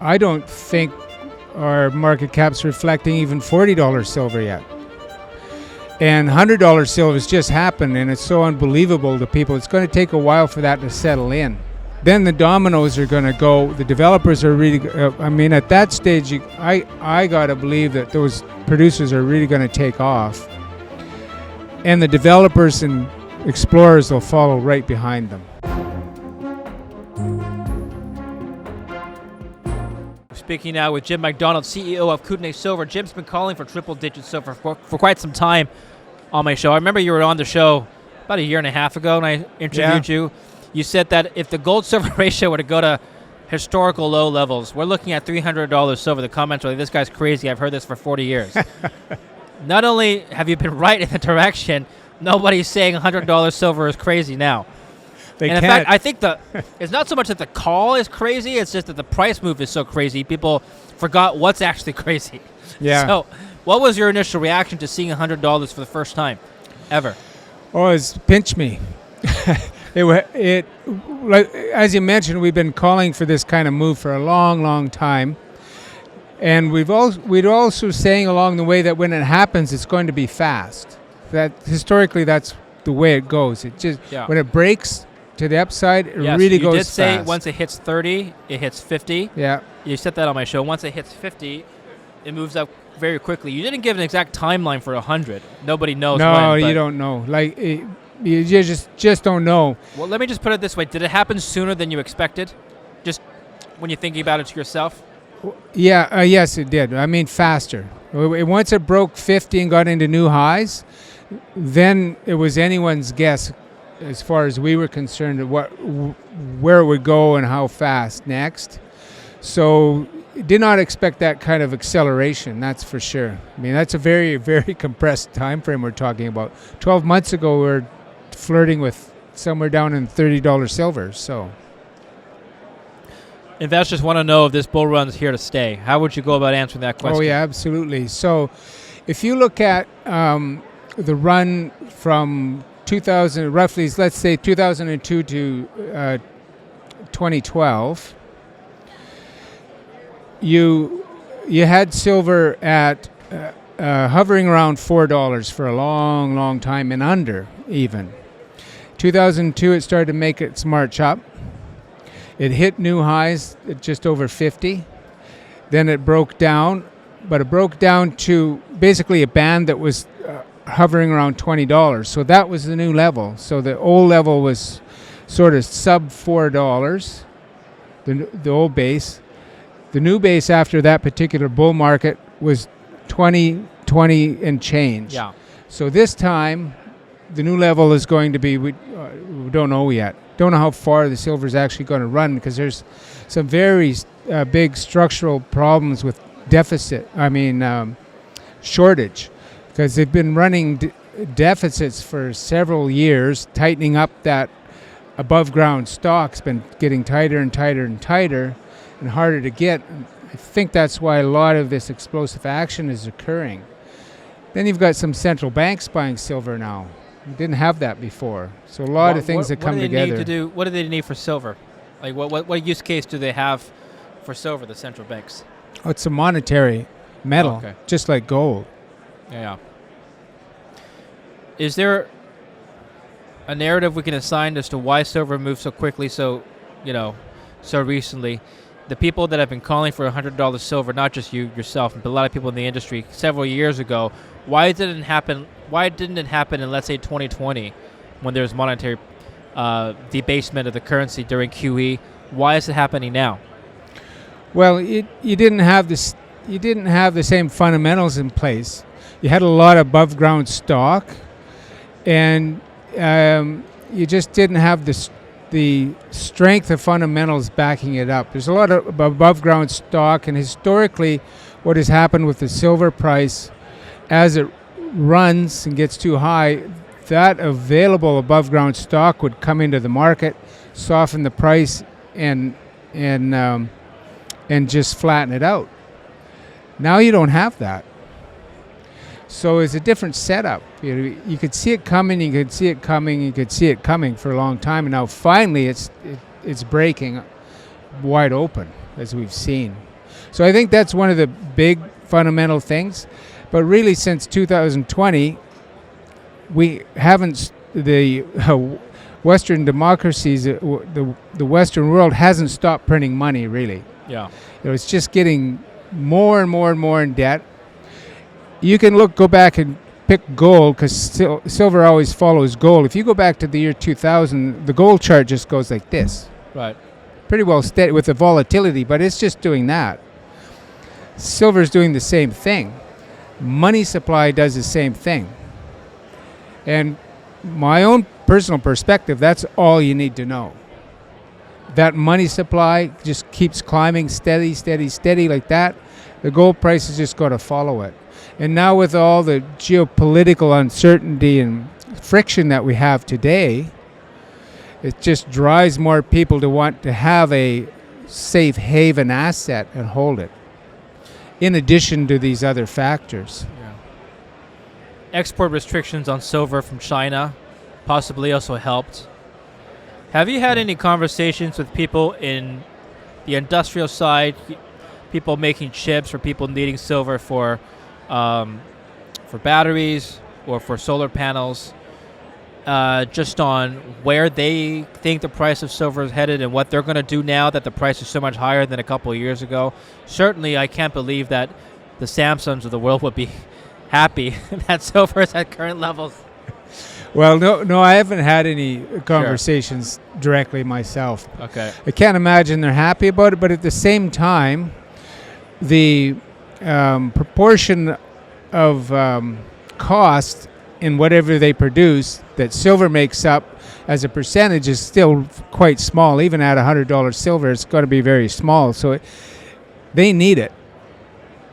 I don't think our market cap's reflecting even $40 silver yet. And $100 silver has just happened, and it's so unbelievable to people. It's going to take a while for that to settle in. Then the dominoes are going to go. The developers are really, at that stage, I got to believe that those producers are really going to take off. And the developers and explorers will follow right behind them. Speaking now with Jim McDonald, CEO of Kootenay Silver. Jim's been calling for triple-digit silver for quite some time on my show. I remember you were on the show about a year and a half ago when I interviewed you. You said that if the gold-silver ratio were to go to historical low levels, we're looking at $300 silver. The comments were like, this guy's crazy. I've heard this for 40 years. Not only have you been right in the direction, nobody's saying $100 silver is crazy now. They and can't. in fact, I think it's not so much that the call is crazy, it's just that the price move is so crazy, people forgot what's actually crazy. Yeah. So what was your initial reaction to seeing $100 for the first time ever? Oh, it's pinch me. Like, as you mentioned, we've been calling for this kind of move for a long, long time. And we'd also saying along the way that when it happens, it's going to be fast. That historically, that's the way it goes. It just when it breaks to the upside, it really goes fast. You did say once it hits 30, it hits 50. Yeah. You said that on my show. Once it hits 50, it moves up very quickly. You didn't give an exact timeline for 100. Nobody knows when. No, you don't know. Like, you just don't know. Well, let me just put it this way. Did it happen sooner than you expected? Just when you're thinking about it to yourself? Yeah, yes, it did. I mean, faster. Once it broke 50 and got into new highs, then it was anyone's guess as far as we were concerned where it would go and how fast next. So did not expect that kind of acceleration, that's for sure. I mean, that's a very, very compressed time frame we're talking about. 12 months ago, we were flirting with somewhere down in $30 silver, so. Investors want to know if this bull run's here to stay. How would you go about answering that question? Oh, yeah, absolutely. So if you look at the run from 2000, roughly, let's say 2002 to 2012, you had silver at hovering around $4 for a long, long time and under even. 2002, it started to make its march up. It hit new highs at just over 50. Then it broke down, but it broke down to basically a band that was hovering around $20. So that was the new level. So the old level was sort of sub $4, the old base. The new base after that particular bull market was 20 and change. Yeah. So this time, the new level is going to be, we don't know yet. Don't know how far the silver is actually going to run because there's some very big structural problems with shortage, because they've been running deficits for several years, tightening up that above ground stock's been getting tighter and tighter and tighter and harder to get. I think that's why a lot of this explosive action is occurring. Then you've got some central banks buying silver now. You didn't have that before. So a lot of things that come together. What do they need for silver? Like what use case do they have for silver, the central banks? Oh, it's a monetary metal, just like gold. Yeah. Is there a narrative we can assign as to why silver moved so quickly, so recently? The people that have been calling for $100 silver, not just you yourself, but a lot of people in the industry several years ago, why didn't it happen in, let's say, 2020 when there's monetary debasement of the currency during QE? Why is it happening now? Well, you didn't have this. You didn't have the same fundamentals in place. You had a lot of above ground stock, and you just didn't have the strength of fundamentals backing it up. There's a lot of above ground stock, and historically what has happened with the silver price as it runs and gets too high, that available above ground stock would come into the market, soften the price, and just flatten it out. Now you don't have that. So it's a different setup. You could see it coming, you could see it coming, you could see it coming for a long time, and now finally it's breaking wide open, as we've seen. So I think that's one of the big fundamental things. But really, since 2020, we haven't, the Western democracies, the Western world hasn't stopped printing money, really. Yeah. It's just getting more and more and more in debt. You can go back and pick gold, because silver always follows gold. If you go back to the year 2000, the gold chart just goes like this. Right. Pretty well steady with the volatility, but it's just doing that. Silver's doing the same thing. Money supply does the same thing. And my own personal perspective, that's all you need to know. That money supply just keeps climbing steady, steady, steady like that. The gold price is just going to follow it. And now with all the geopolitical uncertainty and friction that we have today, it just drives more people to want to have a safe haven asset and hold it, in addition to these other factors. Yeah. Export restrictions on silver from China possibly also helped. Have you had any conversations with people in the industrial side, people making chips or people needing silver for batteries or for solar panels, just on where they think the price of silver is headed and what they're going to do now that the price is so much higher than a couple of years ago? Certainly, I can't believe that the Samsungs of the world would be happy that silver is at current levels. Well, no, I haven't had any conversations directly myself. Okay. I can't imagine they're happy about it, but at the same time, the proportion of cost in whatever they produce that silver makes up as a percentage is still quite small. Even at $100 silver, it's going to be very small. So they need it.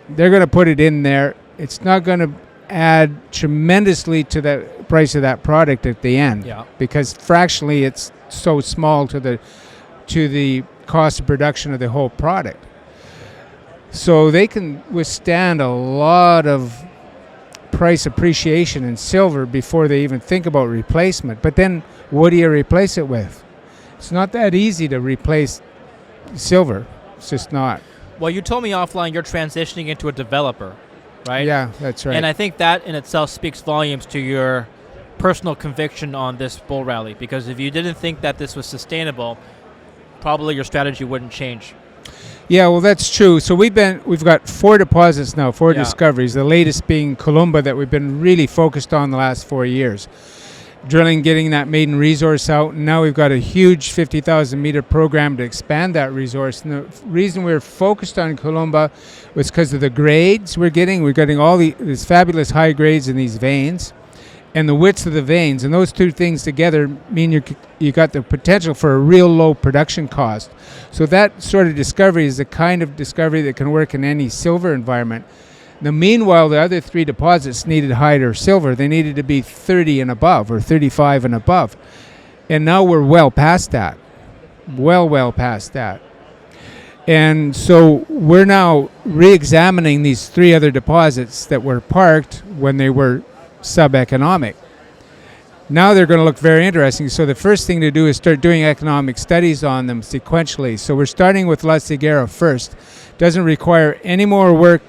They're going to put it in there. It's not going to add tremendously to the price of that product at the end, because fractionally it's so small to the cost of production of the whole product. So they can withstand a lot of price appreciation in silver before they even think about replacement. But then what do you replace it with? It's not that easy to replace silver. It's just not. Well, you told me offline you're transitioning into a developer, right? Yeah, that's right. And I think that in itself speaks volumes to your personal conviction on this bull rally, because if you didn't think that this was sustainable, probably your strategy wouldn't change. Yeah, well, that's true. So we've got 4 deposits now, 4 discoveries, the latest being Columba that we've been really focused on the last 4 years. Drilling, getting that maiden resource out, and now we've got a huge 50,000 meter program to expand that resource. And the reason we're focused on Columba was because of the grades we're getting. We're getting all these fabulous high grades in these veins, and the widths of the veins, and those two things together mean you got the potential for a real low production cost. So that sort of discovery is the kind of discovery that can work in any silver environment. Now, meanwhile, the other 3 deposits needed higher silver. They needed to be 30 and above, or 35 and above. And now we're well past that. Well past that. And so we're now re-examining these 3 other deposits that were parked when they were sub-economic. Now they're going to look very interesting. So the first thing to do is start doing economic studies on them sequentially. So we're starting with La Ciguera first. Doesn't require any more work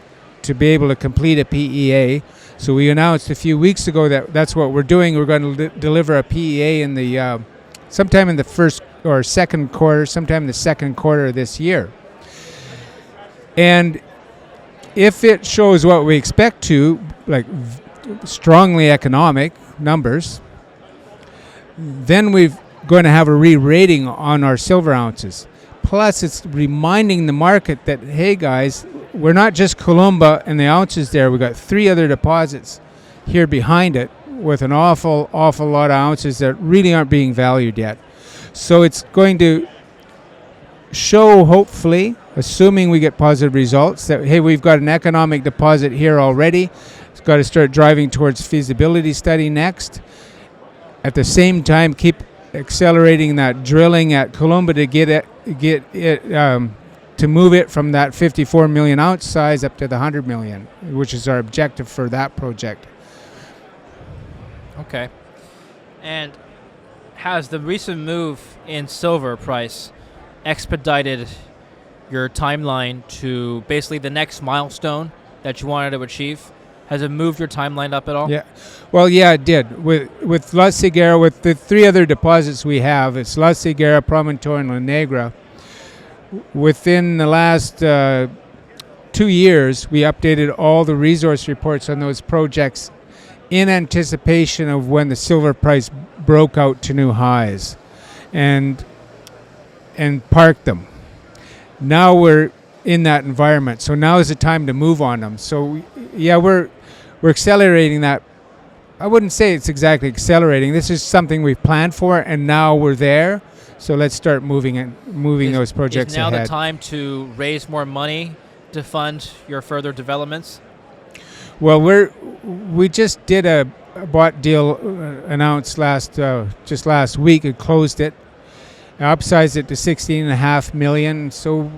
to be able to complete a PEA. So we announced a few weeks ago that that's what we're doing. We're going to deliver a PEA in the sometime in the first or second quarter, sometime in the second quarter of this year. And if it shows what we expect to, like strongly economic numbers, then we're going to have a re-rating on our silver ounces. Plus, it's reminding the market that, hey guys, we're not just Columba and the ounces there. We've got 3 other deposits here behind it with an awful lot of ounces that really aren't being valued yet. So it's going to show, hopefully, assuming we get positive results, that, hey, we've got an economic deposit here already. It's got to start driving towards feasibility study next. At the same time, keep accelerating that drilling at Columba to get it to move it from that 54 million ounce size up to the 100 million, which is our objective for that project. Okay. And has the recent move in silver price expedited your timeline to basically the next milestone that you wanted to achieve? Has it moved your timeline up at all? Yeah. Well, yeah, it did. With La Ciguera, with the three other deposits we have, it's La Ciguera, Promontory, and La Negra. Within the last 2 years, we updated all the resource reports on those projects in anticipation of when the silver price broke out to new highs, and parked them. Now we're in that environment, so now is the time to move on them. So yeah, we're accelerating that. I wouldn't say it's exactly accelerating. This is something we've planned for, and now we're there. So let's start moving those projects ahead. Is now ahead. the time to raise more money to fund your further developments? Well, we just did a bought deal announced just last week. It closed it, upsized it to $16.5 million. So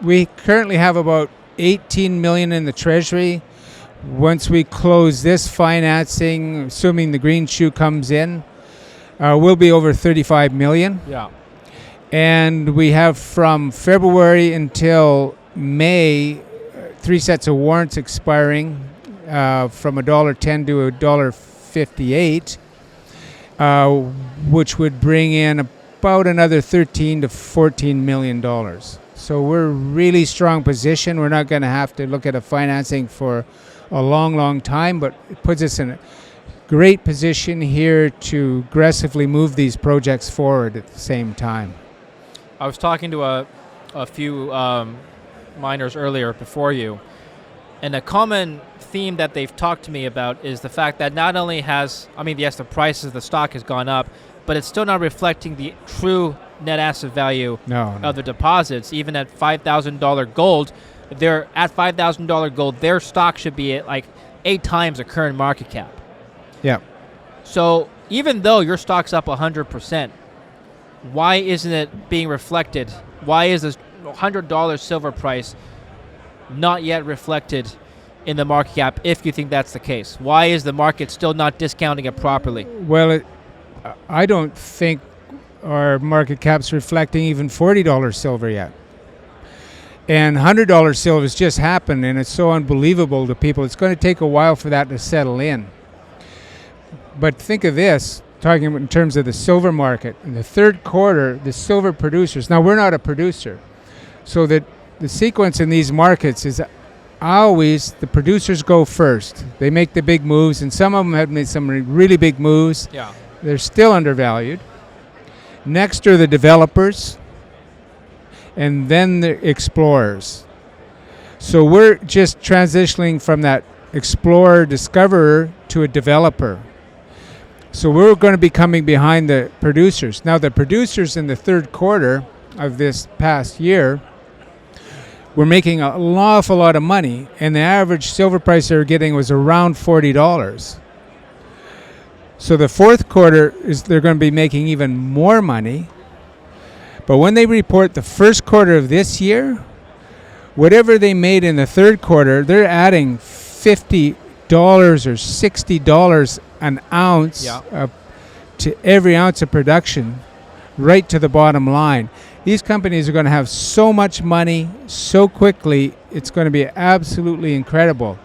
we currently have about $18 million in the treasury. Once we close this financing, assuming the green shoe comes in, we'll be over $35 million. Yeah. And we have from February until May 3 sets of warrants expiring from $1.10 to $1.58, which would bring in about another $13 to $14 million. So we're really strong position. We're not going to have to look at a financing for a long, long time, but it puts us in a great position here to aggressively move these projects forward at the same time. I was talking to a few miners earlier before you, and a common theme that they've talked to me about is the fact that not only yes, the price of the stock has gone up, but it's still not reflecting the true net asset value of the deposits. Even at $5,000 gold, they're at $5,000 gold, their stock should be at like 8 times the current market cap. Yeah. So even though your stock's up 100%, why isn't it being reflected? Why is this $100 silver price not yet reflected in the market cap, if you think that's the case? Why is the market still not discounting it properly? Well, I don't think our market cap's reflecting even $40 silver yet. And $100 silver has just happened, and it's so unbelievable to people. It's going to take a while for that to settle in. But think of this, talking in terms of the silver market. In the third quarter, the silver producers, now we're not a producer, so that the sequence in these markets is always the producers go first. They make the big moves, and some of them have made some really big moves. Yeah. They're still undervalued. Next are the developers, and then the explorers. So we're just transitioning from that explorer, discoverer to a developer. So we're going to be coming behind the producers. Now, the producers in the third quarter of this past year were making an awful lot of money, and the average silver price they were getting was around $40. So the fourth quarter they're going to be making even more money. But when they report the first quarter of this year, whatever they made in the third quarter, they're adding $50 or $60 an ounce to every ounce of production, right to the bottom line. These companies are going to have so much money so quickly, it's going to be absolutely incredible.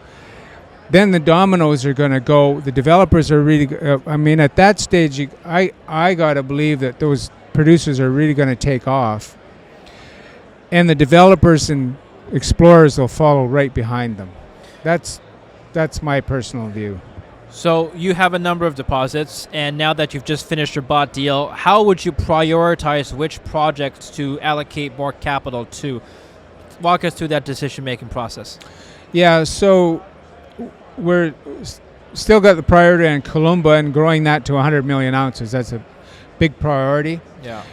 Then the dominoes are going to go. The developers are really, at that stage, I got to believe that those producers are really going to take off. And the developers and explorers will follow right behind them. That's my personal view. So you have a number of deposits, and now that you've just finished your bought deal, how would you prioritize which projects to allocate more capital to? Walk us through that decision-making process. Yeah, so we're still got the priority on Columba and growing that to 100 million ounces. That's a big priority. Yeah.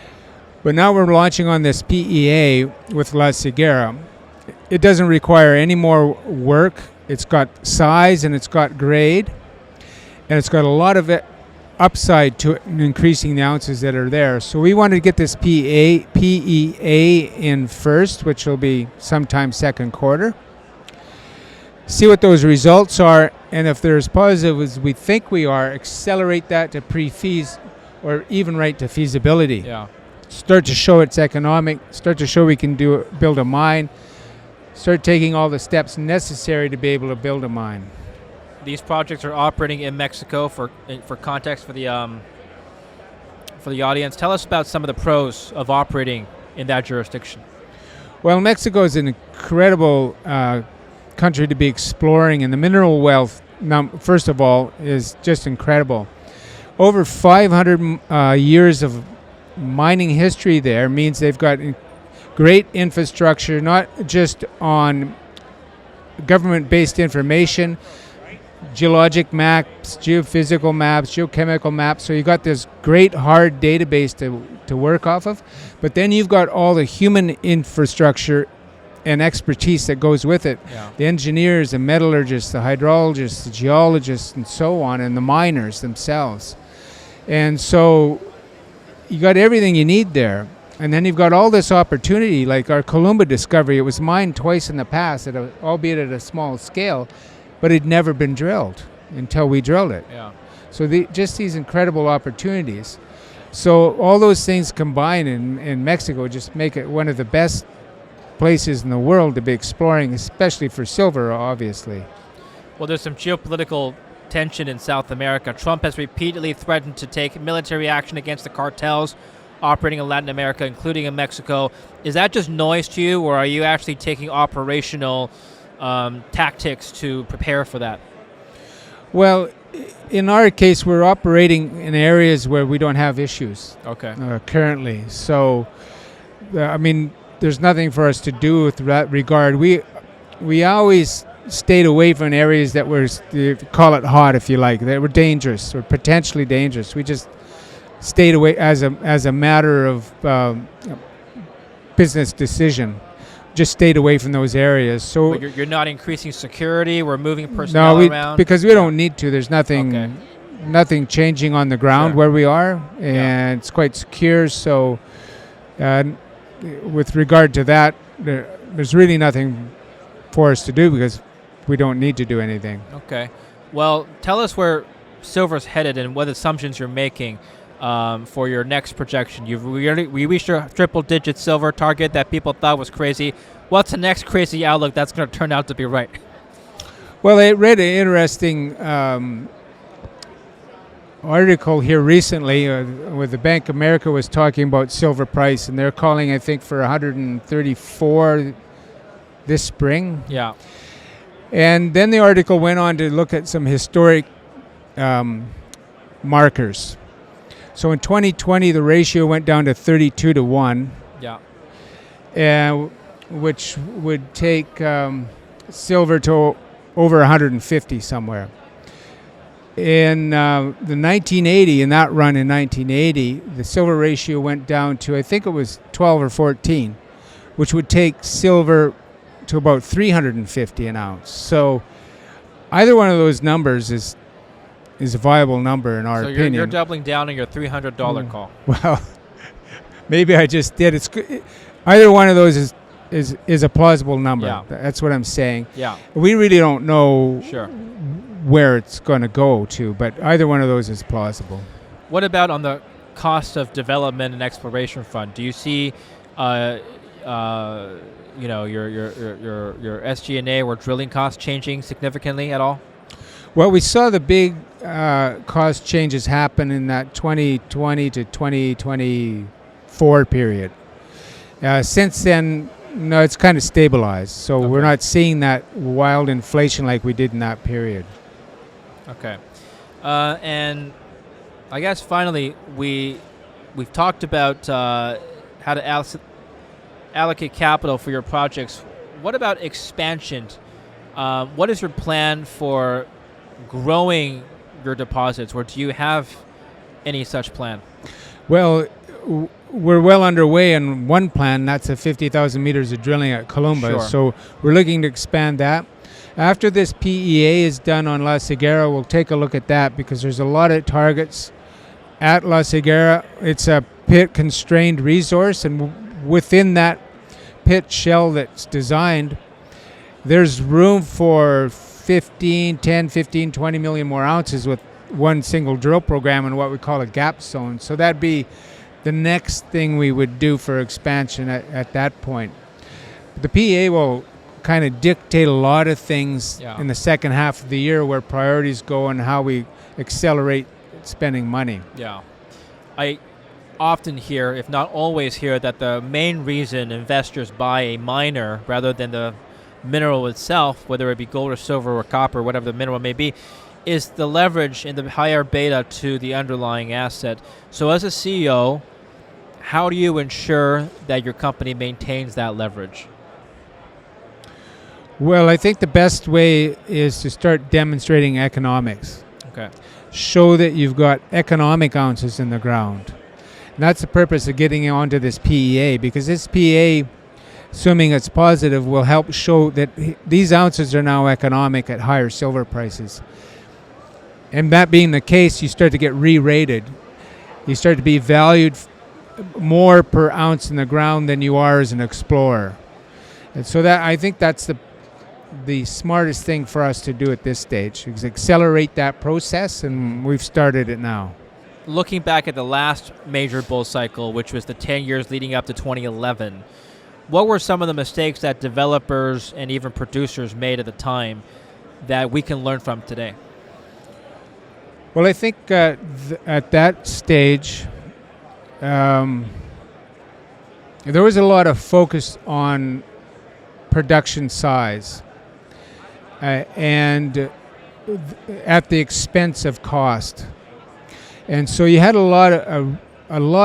But now we're launching on this PEA with La Ciguera. It doesn't require any more work. It's got size and it's got grade. And it's got a lot of upside to it in increasing the ounces that are there. So we wanted to get this PEA in first, which will be sometime second quarter. See what those results are, and if they're as positive as we think we are, accelerate that to pre-feas or even right to feasibility. Yeah. start to show it's economic, start to show we can build a mine, start taking all the steps necessary to be able to build a mine. These projects are operating in Mexico. For context for the audience, tell us about some of the pros of operating in that jurisdiction. Well, Mexico is an incredible country to be exploring, and the mineral wealth, first of all, is just incredible. Over 500 years of mining history there means they've got great infrastructure, not just on government-based information, geologic maps, geophysical maps, geochemical maps. So you've got this great hard database to work off of, but then you've got all the human infrastructure and expertise that goes with it. Yeah. The engineers, the metallurgists, the hydrologists, the geologists, and so on, and the miners themselves. And so you got everything you need there. And then you've got all this opportunity, like our Columba discovery. It was mined twice in the past, albeit at a small scale, but it'd never been drilled until we drilled it. Yeah. So just these incredible opportunities. So all those things combined in Mexico just make it one of the best places in the world to be exploring, especially for silver, obviously. Well, there's some geopolitical tension in South America. Trump has repeatedly threatened to take military action against the cartels operating in Latin America, including in Mexico. Is that just noise to you, or are you actually taking operational tactics to prepare for that? Well, in our case, we're operating in areas where we don't have issues currently. So, I mean, there's nothing for us to do with that regard. We always stayed away from areas that were, call it hot if you like, that were dangerous or potentially dangerous. We just stayed away as a matter of business decision. Just stayed away from those areas. So but you're not increasing security. We're moving personnel around because we don't need to. There's nothing changing on the ground where we are, and it's quite secure. So, with regard to that, there's really nothing for us to do because we don't need to do anything. Okay. Well, tell us where silver's headed and what assumptions you're making for your next projection. We reached your triple-digit silver target that people thought was crazy. What's the next crazy outlook that's going to turn out to be right? Well, I read an interesting article here recently where the Bank of America was talking about silver price, and they're calling, I think, for 134 this spring. Yeah. And then the article went on to look at some historic markers. So in 2020, the ratio went down to 32 to 1. Yeah. Which would take silver to over 150 somewhere. In the 1980, in that run in 1980, the silver ratio went down to, I think it was 12 or 14, which would take silver to about 350 an ounce. So either one of those numbers is a viable number in our opinion. So you're doubling down on your $300 call. Well, maybe I just did. Either one of those is a plausible number. Yeah. That's what I'm saying. Yeah. We really don't know Sure. where it's going to go to, but either one of those is plausible. What about on the cost of development and exploration front? Do you see, your SG&A or drilling costs changing significantly at all? Well, we saw the big cost changes happen in that 2020 to 2024 period. Since then, no, it's kind of stabilized. So we're not seeing that wild inflation like we did in that period. Okay. And I guess finally, we've talked about how to allocate capital for your projects. What about expansion? What is your plan for growing your deposits, or do you have any such plan? Well, we're well underway in one plan. That's a 50,000 meters of drilling at Columba. Sure. So we're looking to expand that. After this PEA is done on La Ceguera, we'll take a look at that because there's a lot of targets at La Ceguera. It's a pit-constrained resource, and within that pit shell that's designed, there's room for 10, 15, 20 million more ounces with one single drill program in what we call a gap zone. So that'd be the next thing we would do for expansion at that point. The PEA will kind of dictate a lot of things in the second half of the year, where priorities go and how we accelerate spending money. Yeah. I often hear, if not always hear, that the main reason investors buy a miner rather than the mineral itself, whether it be gold or silver or copper, whatever the mineral may be, is the leverage and the higher beta to the underlying asset. So as a CEO, how do you ensure that your company maintains that leverage? Well, I think the best way is to start demonstrating economics. Okay. Show that you've got economic ounces in the ground. And that's the purpose of getting onto this PEA, because this PEA, assuming it's positive, will help show that these ounces are now economic at higher silver prices. And that being the case, you start to get re-rated. You start to be valued more per ounce in the ground than you are as an explorer. And so that, I think that's the smartest thing for us to do at this stage, is accelerate that process, and we've started it now. Looking back at the last major bull cycle, which was the 10 years leading up to 2011, what were some of the mistakes that developers and even producers made at the time that we can learn from today? Well, I think at that stage, there was a lot of focus on production size, and at the expense of cost. And so you had a lot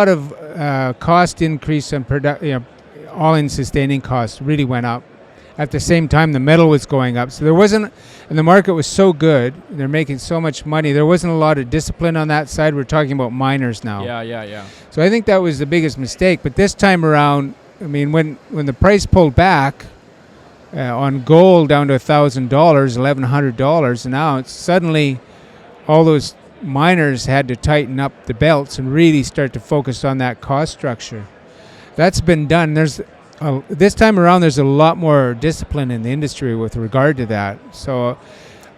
of cost increase in all-in sustaining costs really went up. At the same time, the metal was going up. So there wasn't, and the market was so good, they're making so much money, there wasn't a lot of discipline on that side. We're talking about miners now. Yeah. So I think that was the biggest mistake. But this time around, I mean, when the price pulled back on gold down to $1,000, $1,100 an ounce, suddenly all those miners had to tighten up the belts and really start to focus on that cost structure. That's been done. This time around, there's a lot more discipline in the industry with regard to that. So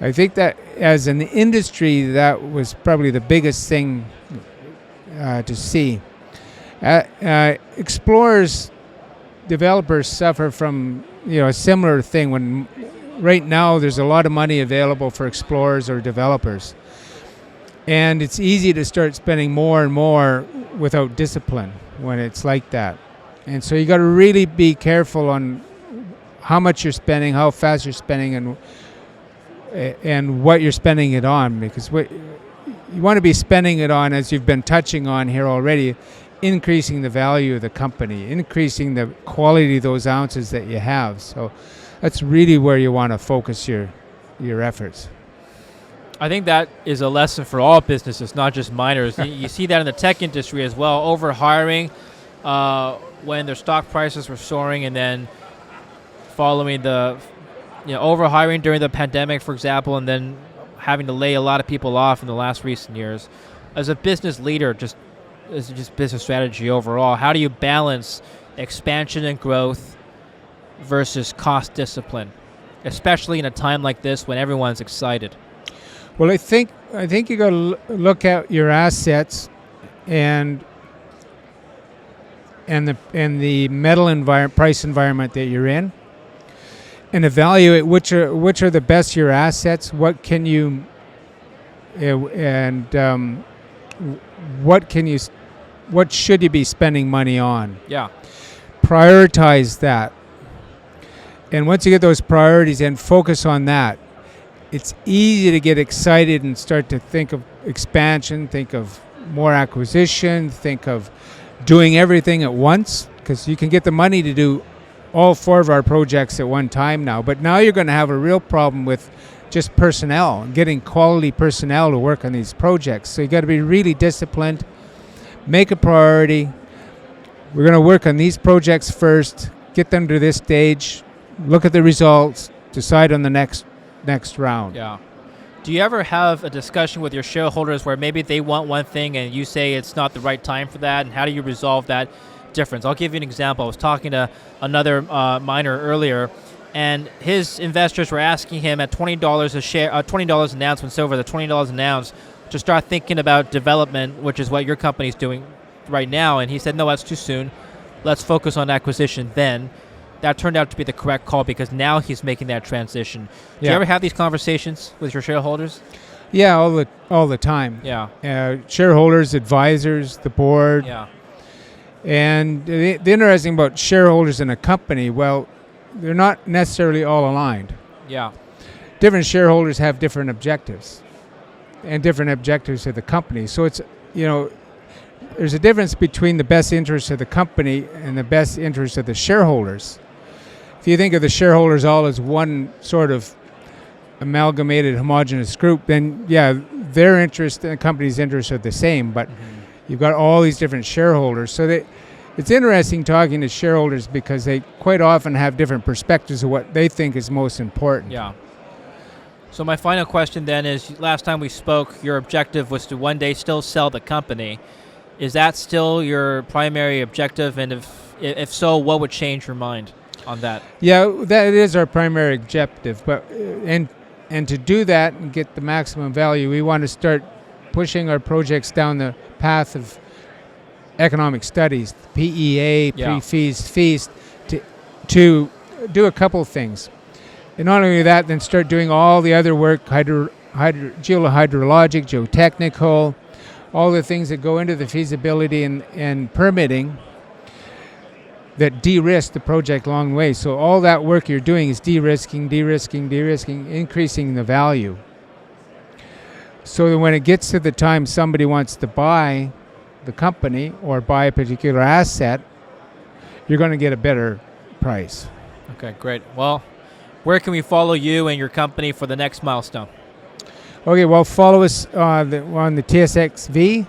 I think that as an industry, that was probably the biggest thing to see. Explorers, developers suffer from a similar thing. When right now there's a lot of money available for explorers or developers, and it's easy to start spending more and more without discipline when it's like that. And so you got to really be careful on how much you're spending, how fast you're spending, and what you're spending it on, because what you want to be spending it on, as you've been touching on here already, increasing the value of the company, increasing the quality of those ounces that you have. So that's really where you want to focus your efforts. I think that is a lesson for all businesses, not just miners. You see that in the tech industry as well, over-hiring when their stock prices were soaring, and then following the over-hiring during the pandemic, for example, and then having to lay a lot of people off in the last recent years. As a business leader, just business strategy overall, how do you balance expansion and growth versus cost discipline, especially in a time like this when everyone's excited? Well, I think you got to look at your assets and the metal price environment that you're in, and evaluate which are the best your assets. What can you what should you be spending money on? Yeah. Prioritize that, and once you get those priorities in, focus on that. It's easy to get excited and start to think of expansion, think of more acquisition, think of doing everything at once, because you can get the money to do all 4 of our projects at one time now. But now you're going to have a real problem with just personnel, getting quality personnel to work on these projects. So you got to be really disciplined, make a priority. We're going to work on these projects first, get them to this stage, look at the results, decide on the next round. Yeah. Do you ever have a discussion with your shareholders where maybe they want one thing and you say it's not the right time for that, and how do you resolve that difference? I'll give you an example. I was talking to another miner earlier, and his investors were asking him at $20 a share, $20 an ounce when silver, the $20 an ounce, to start thinking about development, which is what your company's doing right now, and he said, no, that's too soon. Let's focus on acquisition then. That turned out to be the correct call because now he's making that transition. Do you ever have these conversations with your shareholders? Yeah, all the time. Yeah. Shareholders, advisors, the board. Yeah. And the interesting about shareholders in a company, well, they're not necessarily all aligned. Yeah. Different shareholders have different objectives and different objectives of the company. So it's, there's a difference between the best interest of the company and the best interest of the shareholders. If you think of the shareholders all as one sort of amalgamated homogenous group, then their interest and the company's interests are the same, but you've got all these different shareholders. So it's interesting talking to shareholders because they quite often have different perspectives of what they think is most important. Yeah. So my final question then is, last time we spoke, your objective was to one day still sell the company. Is that still your primary objective? And if so, what would change your mind on that? Yeah, that is our primary objective. But and to do that and get the maximum value, we want to start pushing our projects down the path of economic studies, PEA, pre-feast, to do a couple of things. And not only that, then start doing all the other work, geohydrologic, geotechnical, all the things that go into the feasibility and permitting that de-risk the project along the way. So all that work you're doing is de-risking, increasing the value. So that when it gets to the time somebody wants to buy the company or buy a particular asset, you're going to get a better price. Okay, great. Well, where can we follow you and your company for the next milestone? Okay, well, follow us on the TSX.V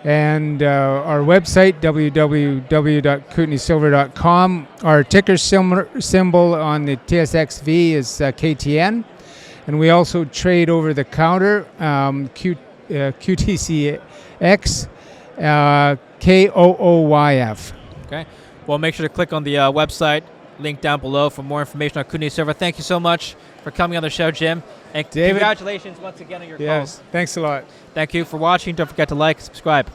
and our website, www.KootenaySilver.com. Our ticker symbol on the TSX.V is KTN. And we also trade over the counter, QTCX, KOOYF. Okay. Well, make sure to click on the website, link down below for more information on Kootenay Silver. Thank you so much for coming on the show, Jim. And David, congratulations once again on your call. Yes, thanks a lot. Thank you for watching. Don't forget to like, subscribe.